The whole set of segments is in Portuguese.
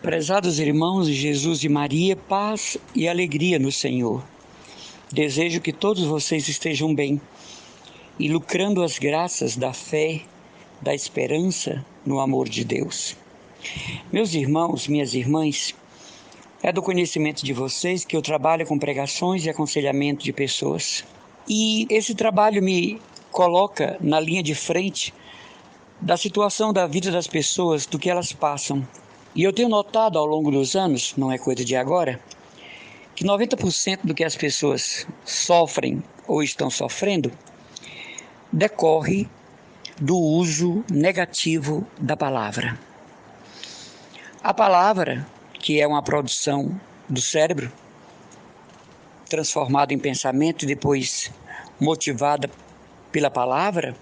Prezados irmãos de Jesus e Maria, paz e alegria no Senhor. Desejo que todos vocês estejam bem e lucrando as graças da fé, da esperança no amor de Deus. Meus irmãos, minhas irmãs, é do conhecimento de vocês que eu trabalho com pregações e aconselhamento de pessoas. E esse trabalho me coloca na linha de frente da situação da vida das pessoas, do que elas passam. E eu tenho notado ao longo dos anos, não é coisa de agora, que 90% do que as pessoas sofrem ou estão sofrendo decorre do uso negativo da palavra. A palavra, que é uma produção do cérebro, transformada em pensamento e depois motivada pela palavra,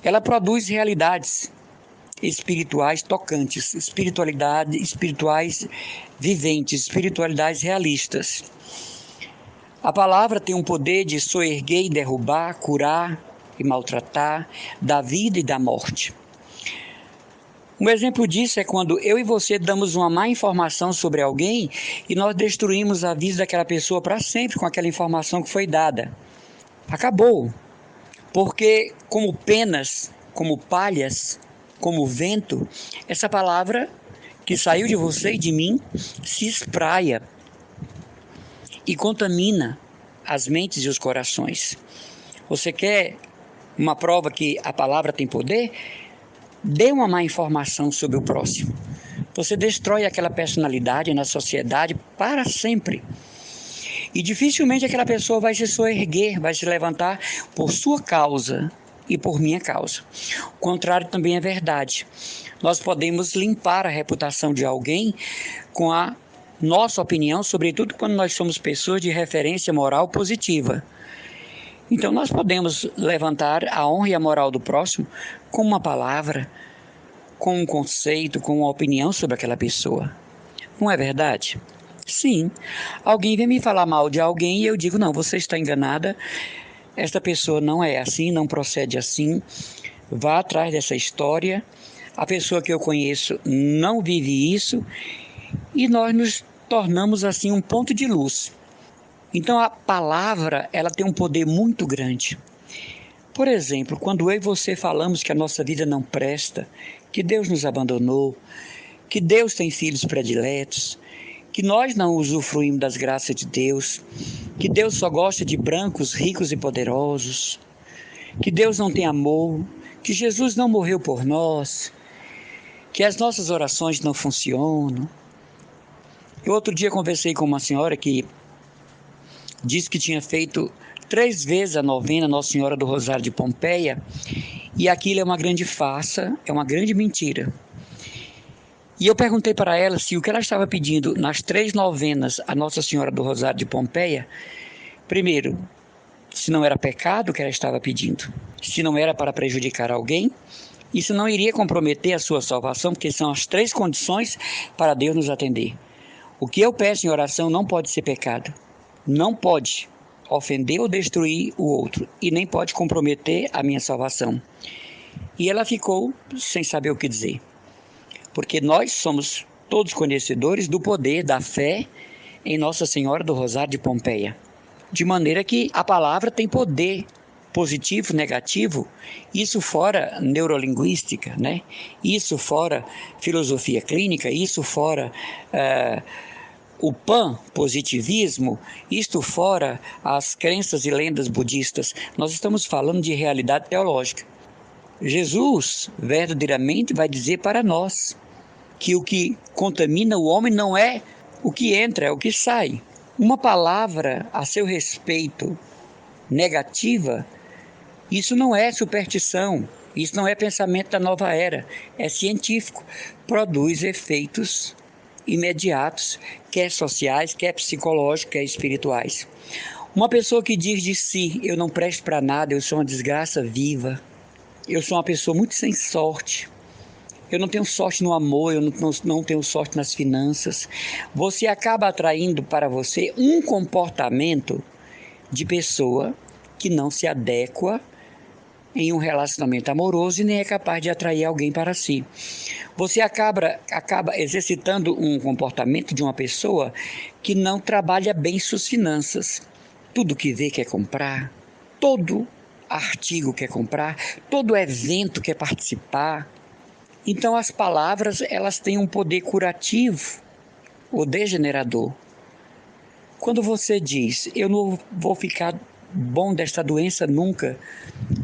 ela produz realidades espirituais tocantes, espirituais viventes, espiritualidades realistas. A palavra tem um poder de soerguer e derrubar, curar e maltratar, da vida e da morte. Um exemplo disso é quando eu e você damos uma má informação sobre alguém e nós destruímos a vida daquela pessoa para sempre com aquela informação que foi dada. Acabou. Porque como penas, como palhas, como vento, essa palavra que saiu de você e de mim se espraia e contamina as mentes e os corações. Você quer uma prova que a palavra tem poder? Dê uma má informação sobre o próximo. Você destrói aquela personalidade na sociedade para sempre. E dificilmente aquela pessoa vai se soerguer, vai se levantar por sua causa e por minha causa. O contrário também é verdade. Nós podemos limpar a reputação de alguém com a nossa opinião, sobretudo quando nós somos pessoas de referência moral positiva. Então nós podemos levantar a honra e a moral do próximo com uma palavra, com um conceito, com uma opinião sobre aquela pessoa. Não é verdade? Sim. Alguém vem me falar mal de alguém e eu digo, não, você está enganada. Esta pessoa não é assim, não procede assim. Vá atrás dessa história. A pessoa que eu conheço não vive isso. E nós nos tornamos assim um ponto de luz. Então a palavra, ela tem um poder muito grande. Por exemplo, quando eu e você falamos que a nossa vida não presta, que Deus nos abandonou, que Deus tem filhos prediletos, que nós não usufruímos das graças de Deus, que Deus só gosta de brancos, ricos e poderosos, que Deus não tem amor, que Jesus não morreu por nós, que as nossas orações não funcionam. Eu outro dia conversei com uma senhora que disse que tinha feito 3 vezes a novena Nossa Senhora do Rosário de Pompeia e aquilo é uma grande farsa, é uma grande mentira. E eu perguntei para ela se o que ela estava pedindo nas 3 novenas a Nossa Senhora do Rosário de Pompeia, primeiro, se não era pecado o que ela estava pedindo, se não era para prejudicar alguém, e se não iria comprometer a sua salvação, porque são as 3 condições para Deus nos atender. O que eu peço em oração não pode ser pecado, não pode ofender ou destruir o outro, e nem pode comprometer a minha salvação. E ela ficou sem saber o que dizer. Porque nós somos todos conhecedores do poder da fé em Nossa Senhora do Rosário de Pompeia. De maneira que a palavra tem poder positivo, negativo, isso fora neurolinguística, né? Isso fora filosofia clínica, isso fora o pan-positivismo, isto fora as crenças e lendas budistas. Nós estamos falando de realidade teológica. Jesus verdadeiramente vai dizer para nós que o que contamina o homem não é o que entra, é o que sai. Uma palavra a seu respeito negativa, isso não é superstição, isso não é pensamento da nova era, é científico, produz efeitos imediatos, quer sociais, quer psicológicos, quer espirituais. Uma pessoa que diz de si, eu não presto para nada, eu sou uma desgraça viva, eu sou uma pessoa muito sem sorte, eu não tenho sorte no amor, eu não tenho sorte nas finanças. Você acaba atraindo para você um comportamento de pessoa que não se adequa em um relacionamento amoroso e nem é capaz de atrair alguém para si. Você acaba exercitando um comportamento de uma pessoa que não trabalha bem suas finanças. Tudo que vê quer comprar, todo artigo quer comprar, todo evento quer participar. Então as palavras, elas têm um poder curativo ou degenerador. Quando você diz, eu não vou ficar bom desta doença nunca,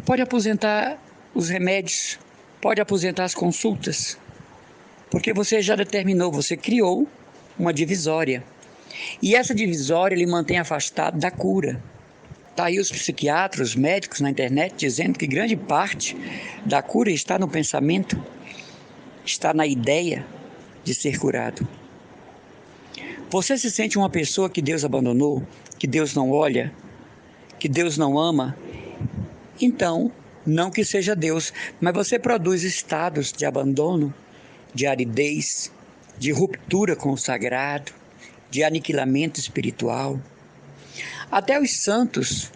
pode aposentar os remédios, pode aposentar as consultas, porque você já determinou, você criou uma divisória. E essa divisória lhe mantém afastado da cura. Está aí os psiquiatras, os médicos na internet dizendo que grande parte da cura está no pensamento, está na ideia de ser curado. Você se sente uma pessoa que Deus abandonou, que Deus não olha, que Deus não ama? Então, não que seja Deus, mas você produz estados de abandono, de aridez, de ruptura com o sagrado, de aniquilamento espiritual. Até os santos,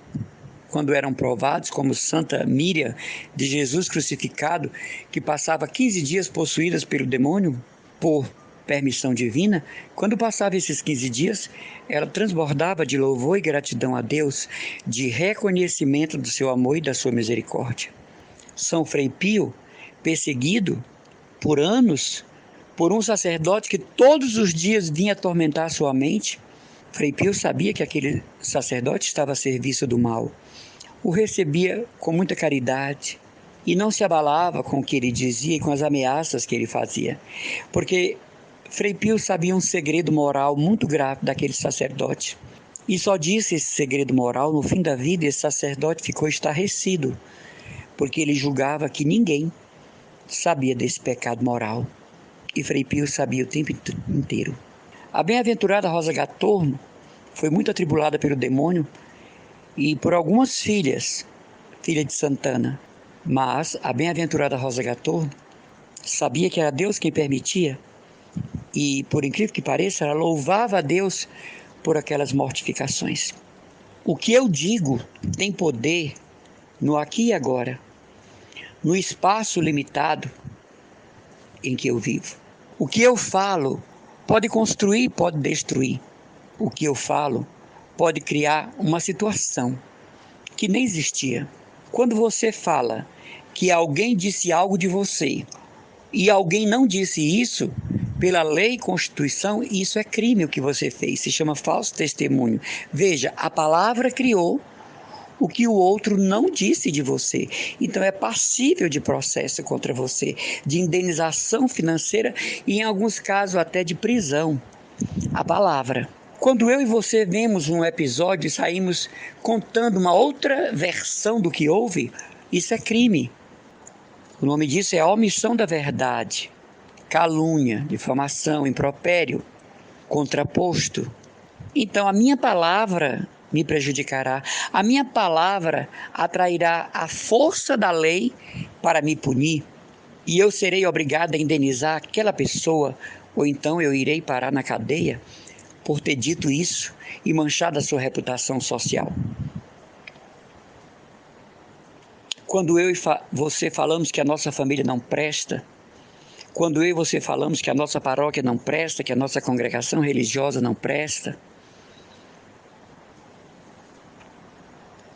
quando eram provados, como Santa Míriam de Jesus crucificado, que passava 15 dias possuídas pelo demônio, por permissão divina, quando passava esses 15 dias, ela transbordava de louvor e gratidão a Deus, de reconhecimento do seu amor e da sua misericórdia. São Frei Pio, perseguido por anos, por um sacerdote que todos os dias vinha atormentar sua mente, Frei Pio sabia que aquele sacerdote estava a serviço do mal. O recebia com muita caridade e não se abalava com o que ele dizia e com as ameaças que ele fazia, porque Frei Pio sabia um segredo moral muito grave daquele sacerdote. E só disse esse segredo moral no fim da vida, e esse sacerdote ficou estarrecido, porque ele julgava que ninguém sabia desse pecado moral. E Frei Pio sabia o tempo inteiro. A bem-aventurada Rosa Gatorno foi muito atribulada pelo demônio e por algumas filhas, filha de Santana. Mas a bem-aventurada Rosa Gatorno sabia que era Deus quem permitia e, por incrível que pareça, ela louvava a Deus por aquelas mortificações. O que eu digo tem poder no aqui e agora, no espaço limitado em que eu vivo. O que eu falo pode construir, pode destruir. O que eu falo pode criar uma situação que nem existia. Quando você fala que alguém disse algo de você e alguém não disse isso, pela lei e Constituição, isso é crime o que você fez, se chama falso testemunho. Veja, a palavra criou o que o outro não disse de você. Então é passível de processo contra você, de indenização financeira e em alguns casos até de prisão. A palavra. Quando eu e você vemos um episódio e saímos contando uma outra versão do que houve, isso é crime. O nome disso é omissão da verdade, calúnia, difamação, impropério, contraposto. Então a minha palavra me prejudicará, a minha palavra atrairá a força da lei para me punir e eu serei obrigado a indenizar aquela pessoa, ou então eu irei parar na cadeia por ter dito isso e manchado a sua reputação social. Quando eu e você falamos que a nossa família não presta, quando eu e você falamos que a nossa paróquia não presta, que a nossa congregação religiosa não presta,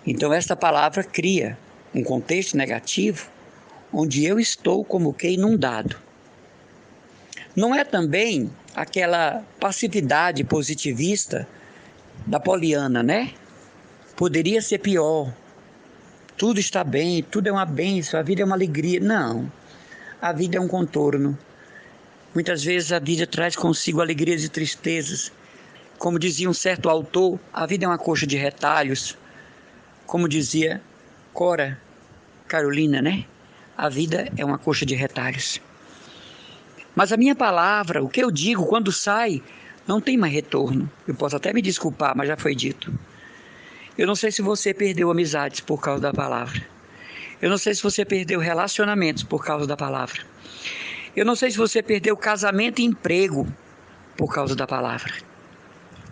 então esta palavra cria um contexto negativo onde eu estou como que inundado. Não é também aquela passividade positivista da Poliana, né? Poderia ser pior. Tudo está bem, tudo é uma bênção, a vida é uma alegria. Não, a vida é um contorno. Muitas vezes a vida traz consigo alegrias e tristezas. Como dizia um certo autor, a vida é uma coxa de retalhos. Como dizia Cora Carolina, né? A vida é uma coxa de retalhos. Mas a minha palavra, o que eu digo quando sai, não tem mais retorno. Eu posso até me desculpar, mas já foi dito. Eu não sei se você perdeu amizades por causa da palavra. Eu não sei se você perdeu relacionamentos por causa da palavra. Eu não sei se você perdeu casamento e emprego por causa da palavra.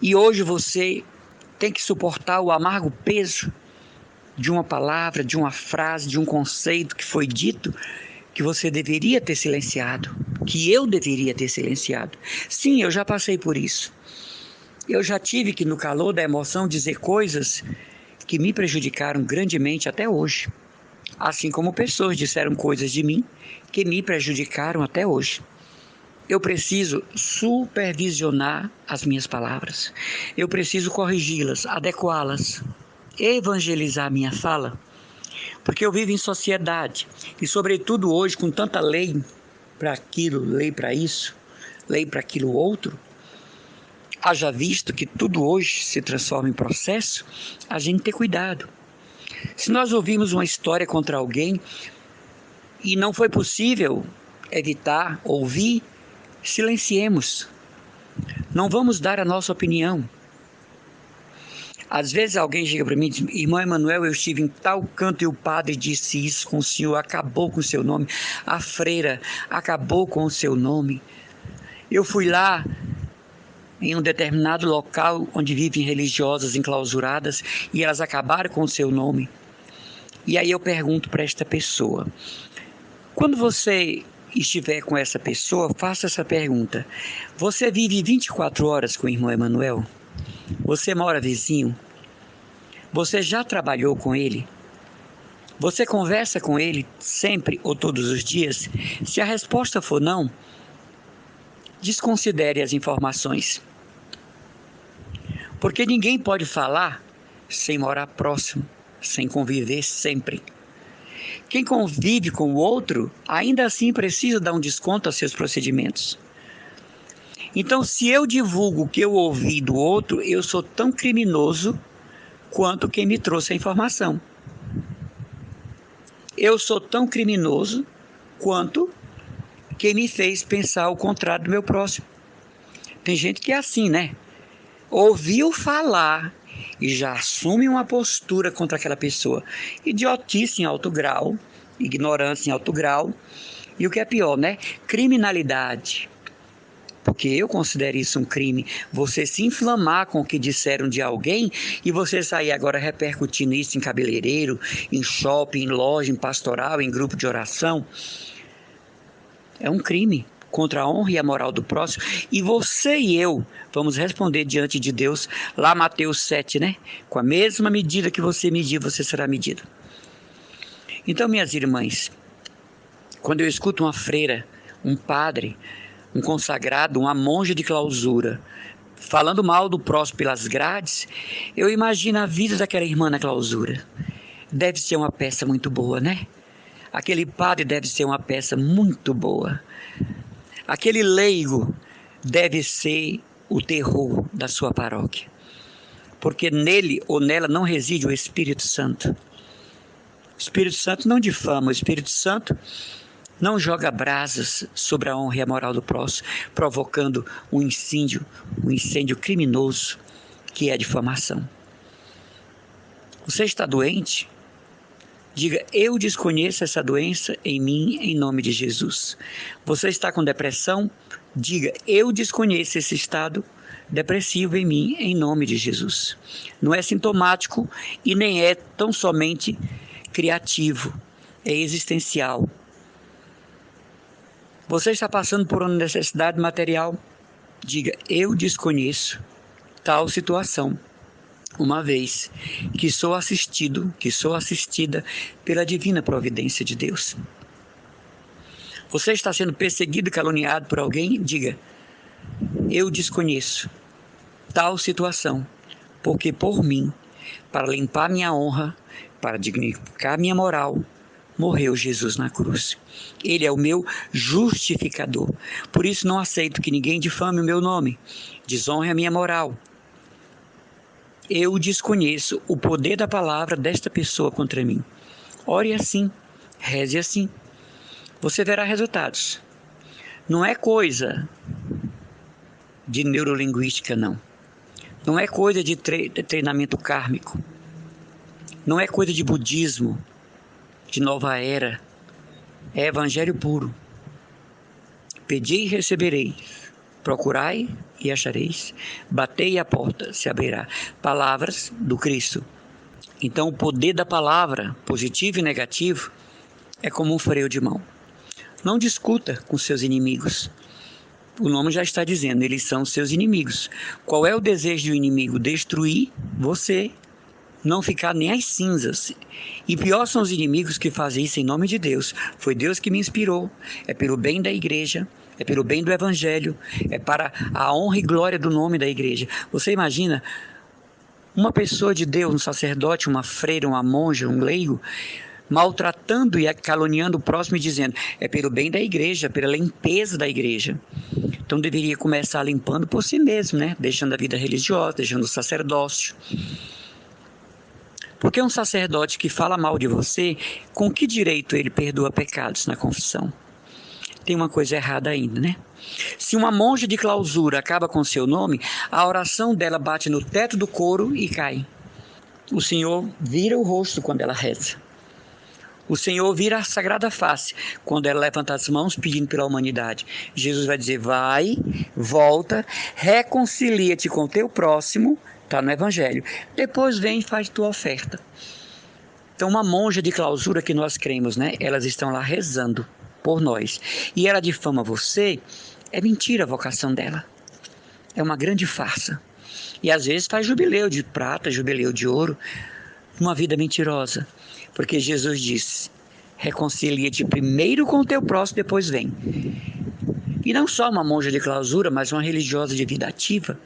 E hoje você tem que suportar o amargo peso de uma palavra, de uma frase, de um conceito que foi dito que você deveria ter silenciado, que eu deveria ter silenciado. Sim, eu já passei por isso. Eu já tive que, no calor da emoção, dizer coisas que me prejudicaram grandemente até hoje. Assim como pessoas disseram coisas de mim que me prejudicaram até hoje. Eu preciso supervisionar as minhas palavras. Eu preciso corrigi-las, adequá-las, evangelizar minha fala. Porque eu vivo em sociedade e, sobretudo hoje, com tanta lei para aquilo, lei para isso, lei para aquilo outro, haja visto que tudo hoje se transforma em processo, a gente tem cuidado. Se nós ouvirmos uma história contra alguém e não foi possível evitar ouvir, silenciemos. Não vamos dar a nossa opinião. Às vezes alguém chega para mim e diz: irmão Emanuel, eu estive em tal canto e o padre disse isso com o senhor, acabou com o seu nome. A freira acabou com o seu nome. Eu fui lá em um determinado local onde vivem religiosas enclausuradas e elas acabaram com o seu nome. E aí eu pergunto para esta pessoa: quando você estiver com essa pessoa, faça essa pergunta: você vive 24 horas com o irmão Emanuel? Você mora vizinho? Você já trabalhou com ele? Você conversa com ele sempre ou todos os dias? Se a resposta for não, desconsidere as informações. Porque ninguém pode falar sem morar próximo, sem conviver sempre. Quem convive com o outro, ainda assim precisa dar um desconto aos seus procedimentos. Então, se eu divulgo o que eu ouvi do outro, eu sou tão criminoso quanto quem me trouxe a informação. Eu sou tão criminoso quanto quem me fez pensar o contrário do meu próximo. Tem gente que é assim, né? Ouviu falar e já assume uma postura contra aquela pessoa. Idiotice em alto grau, ignorância em alto grau e o que é pior, né? Criminalidade. Porque eu considero isso um crime, você se inflamar com o que disseram de alguém e você sair agora repercutindo isso em cabeleireiro, em shopping, em loja, em pastoral, em grupo de oração. É um crime contra a honra e a moral do próximo. E você e eu vamos responder diante de Deus, lá Mateus 7, né? Com a mesma medida que você medir, você será medido. Então, minhas irmãs, quando eu escuto uma freira, um padre, um consagrado, uma monja de clausura, falando mal do próximo pelas grades, eu imagino a vida daquela irmã na clausura. Deve ser uma peça muito boa, né? Aquele padre deve ser uma peça muito boa. Aquele leigo deve ser o terror da sua paróquia. Porque nele ou nela não reside o Espírito Santo. O Espírito Santo não difama, o Espírito Santo não joga brasas sobre a honra e a moral do próximo, provocando um incêndio criminoso, que é a difamação. Você está doente? Diga: eu desconheço essa doença em mim, em nome de Jesus. Você está com depressão? Diga: eu desconheço esse estado depressivo em mim, em nome de Jesus. Não é sintomático e nem é tão somente criativo, é existencial. Você está passando por uma necessidade material? Diga: eu desconheço tal situação, uma vez que sou assistido, que sou assistida pela divina providência de Deus. Você está sendo perseguido e caluniado por alguém? Diga: eu desconheço tal situação, porque por mim, para limpar minha honra, para dignificar minha moral, morreu Jesus na cruz. Ele é o meu justificador. Por isso não aceito que ninguém difame o meu nome, desonre a minha moral. Eu desconheço o poder da palavra desta pessoa contra mim. Ore assim, reze assim. Você verá resultados. Não é coisa de neurolinguística, não. Não é coisa de treinamento kármico. Não é coisa de budismo, de nova era. É evangelho puro. Pedi e recebereis. Procurai e achareis. Batei e a porta se abrirá. Palavras do Cristo. Então, o poder da palavra, positivo e negativo, é como um freio de mão. Não discuta com seus inimigos. O nome já está dizendo, eles são seus inimigos. Qual é o desejo do inimigo? Destruir você, não ficar nem as cinzas. E pior são os inimigos que fazem isso em nome de Deus. Foi Deus que me inspirou. É pelo bem da igreja, é pelo bem do evangelho, é para a honra e glória do nome da igreja. Você imagina uma pessoa de Deus, um sacerdote, uma freira, uma monja, um leigo, maltratando e caluniando o próximo e dizendo, é pelo bem da igreja, pela limpeza da igreja. Então deveria começar limpando por si mesmo, né? Deixando a vida religiosa, deixando o sacerdócio. Porque um sacerdote que fala mal de você, com que direito ele perdoa pecados na confissão? Tem uma coisa errada ainda, né? Se uma monja de clausura acaba com seu nome, a oração dela bate no teto do coro e cai. O Senhor vira o rosto quando ela reza. O Senhor vira a sagrada face quando ela levanta as mãos pedindo pela humanidade. Jesus vai dizer, vai, volta, reconcilia-te com o teu próximo, está no Evangelho. Depois vem e faz tua oferta. Então, uma monja de clausura que nós cremos, né? Elas estão lá rezando por nós. E ela difama você, é mentira a vocação dela. É uma grande farsa. E às vezes faz jubileu de prata, jubileu de ouro, uma vida mentirosa. Porque Jesus disse, reconcilia-te primeiro com o teu próximo, depois vem. E não só uma monja de clausura, mas uma religiosa de vida ativa.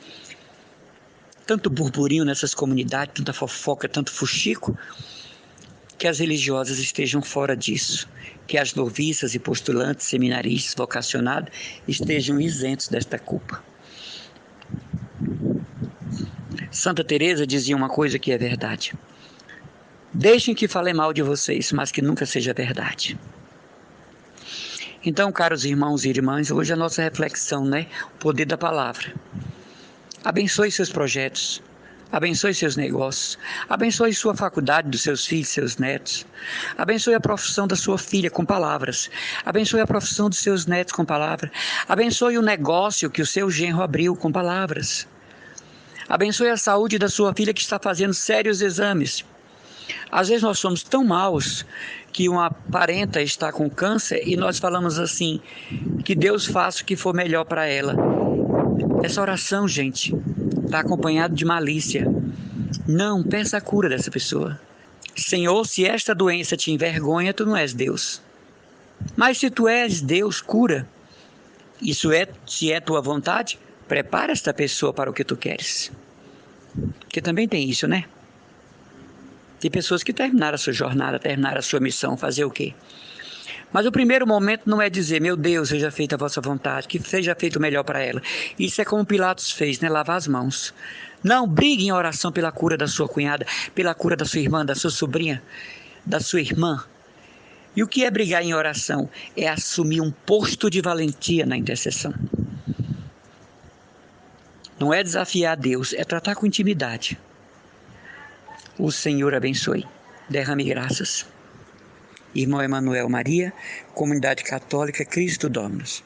Tanto burburinho nessas comunidades, tanta fofoca, tanto fuxico, que as religiosas estejam fora disso. Que as noviças e postulantes, seminaristas, vocacionados, estejam isentos desta culpa. Santa Teresa dizia uma coisa que é verdade. Deixem que falem mal de vocês, mas que nunca seja verdade. Então, caros irmãos e irmãs, hoje a nossa reflexão, né? O poder da palavra. Abençoe seus projetos, abençoe seus negócios, abençoe sua faculdade dos seus filhos, seus netos, abençoe a profissão da sua filha com palavras, abençoe a profissão dos seus netos com palavras, abençoe o negócio que o seu genro abriu com palavras, abençoe a saúde da sua filha que está fazendo sérios exames. Às vezes nós somos tão maus que uma parenta está com câncer e nós falamos assim, que Deus faça o que for melhor para ela. Essa oração, gente, está acompanhada de malícia. Não, peça a cura dessa pessoa. Senhor, se esta doença te envergonha, tu não és Deus. Mas se tu és Deus, cura. Se é tua vontade, prepara esta pessoa para o que tu queres. Porque também tem isso, né? Tem pessoas que terminaram a sua jornada, terminaram a sua missão, fazer o quê? Mas o primeiro momento não é dizer, meu Deus, seja feita a vossa vontade, que seja feito o melhor para ela. Isso é como Pilatos fez, né? Lavar as mãos. Não, brigue em oração pela cura da sua cunhada, pela cura da sua irmã, da sua sobrinha, da sua irmã. E o que é brigar em oração? É assumir um posto de valentia na intercessão. Não é desafiar a Deus, é tratar com intimidade. O Senhor abençoe. Derrame graças. Irmão Emanuel Maria, Comunidade Católica Cristo Dominus.